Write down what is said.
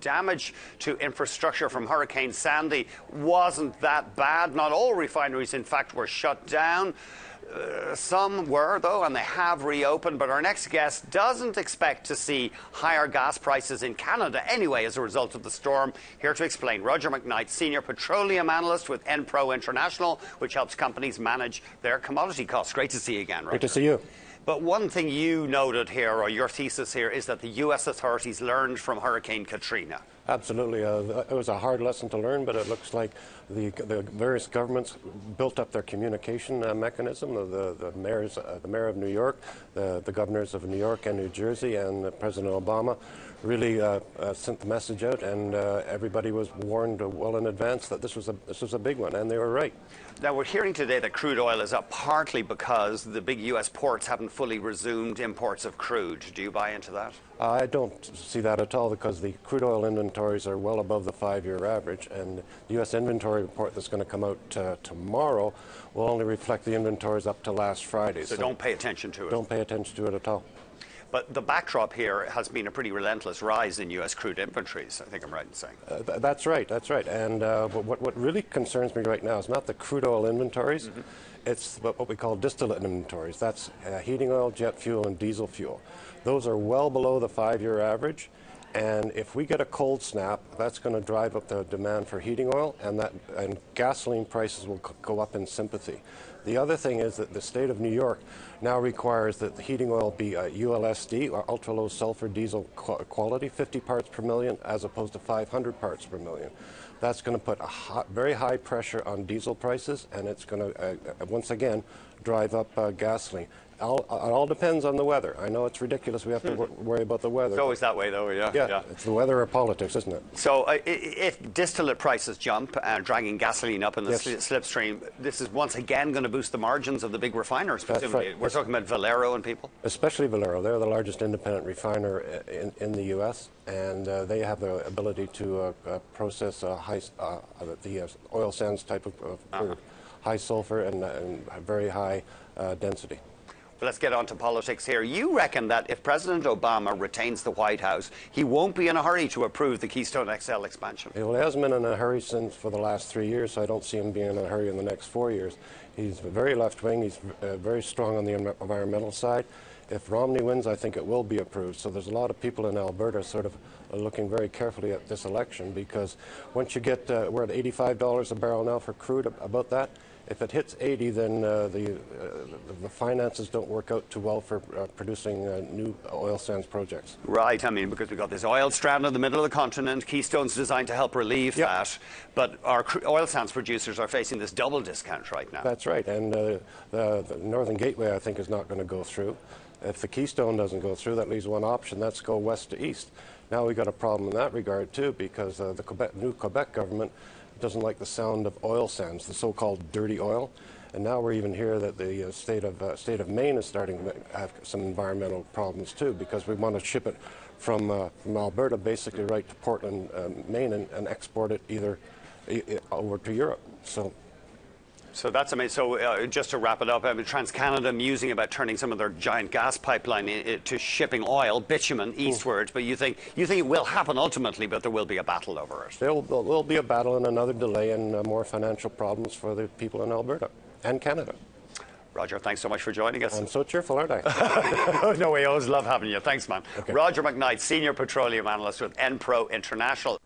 Damage to infrastructure from Hurricane Sandy wasn't that bad. Not all refineries, in fact, were shut down. Some were, though, and they have reopened. But our next guest doesn't expect to see higher gas prices in Canada anyway as a result of the storm. Here to explain, Roger McKnight, Senior Petroleum Analyst with Enpro International, which helps companies manage their commodity costs. Great to see you again, Roger. Great to see you. But one thing you noted here, or your thesis here, is that the U.S. authorities learned from Hurricane Katrina. Absolutely. It was a hard lesson to learn, but it looks like the various governments built up their communication mechanism. The mayor of New York, the governors of New York and New Jersey, and President Obama really sent the message out, and everybody was warned well in advance that this was a big one, and they were right. Now, we're hearing today that crude oil is up partly because the big U.S. ports haven't fully resumed imports of crude. Do you buy into that? I don't see that at all, because the crude oil inventories are well above the 5-year average, and the U.S. inventory report that's going to come out tomorrow will only reflect the inventories up to last Friday. So don't pay attention to it. Don't pay attention to it at all. But the backdrop here has been a pretty relentless rise in U.S. crude inventories, I think I'm right in saying. That's right, that's right. And what really concerns me right now is not the crude oil inventories, it's what we call distillate inventories. That's heating oil, jet fuel, and diesel fuel. Those are well below the 5-year average. And if we get a cold snap, that's going to drive up the demand for heating oil, and gasoline prices will go up in sympathy. The other thing is that the state of New York now requires that the heating oil be ULSD, or ultra-low sulfur diesel quality, 50 parts per million, as opposed to 500 parts per million. That's going to put very high pressure on diesel prices, and it's going to, once again, drive up gasoline. It all depends on the weather. I know it's ridiculous. We have to worry about the weather. It's always that way, though, yeah. Yeah, it's the weather or politics, isn't it? So if distillate prices jump, dragging gasoline up in the slipstream, this is once again going to boost the margins of the big refiners, presumably. Right. We're talking about Valero and people? Especially Valero. They're the largest independent refiner in the U.S., and they have the ability to process the oil sands type of high sulfur and very high density. Let's get on to politics here. You reckon that if President Obama retains the White House, he won't be in a hurry to approve the Keystone XL expansion? Well, he hasn't been in a hurry for the last 3 years, so I don't see him being in a hurry in the next 4 years. He's very left-wing. He's very strong on the environmental side. If Romney wins, I think it will be approved. So there's a lot of people in Alberta sort of looking very carefully at this election, because once you get, we're at $85 a barrel now for crude, about that. If it hits 80, then the finances don't work out too well for producing new oil sands projects. Right, I mean, because we've got this oil strand in the middle of the continent, Keystone's designed to help relieve that, but our oil sands producers are facing this double discount right now. That's right, and the Northern Gateway, I think, is not going to go through. If the Keystone doesn't go through, that leaves one option, that's go west to east. Now we've got a problem in that regard, too, because the new Quebec government doesn't like the sound of oil sands, the so-called dirty oil. And now we're even here that the state of Maine is starting to have some environmental problems too, because we want to ship it from Alberta basically right to Portland, Maine, and export it either over to Europe. So that's amazing. So just to wrap it up, TransCanada musing about turning some of their giant gas pipeline to shipping oil, bitumen, eastwards. But you think it will happen ultimately, but there will be a battle over it. There will be a battle and another delay and more financial problems for the people in Alberta and Canada. Roger, thanks so much for joining us. I'm so cheerful, aren't I? No, we always love having you. Thanks, man. Okay. Roger McKnight, Senior Petroleum Analyst with Enpro International.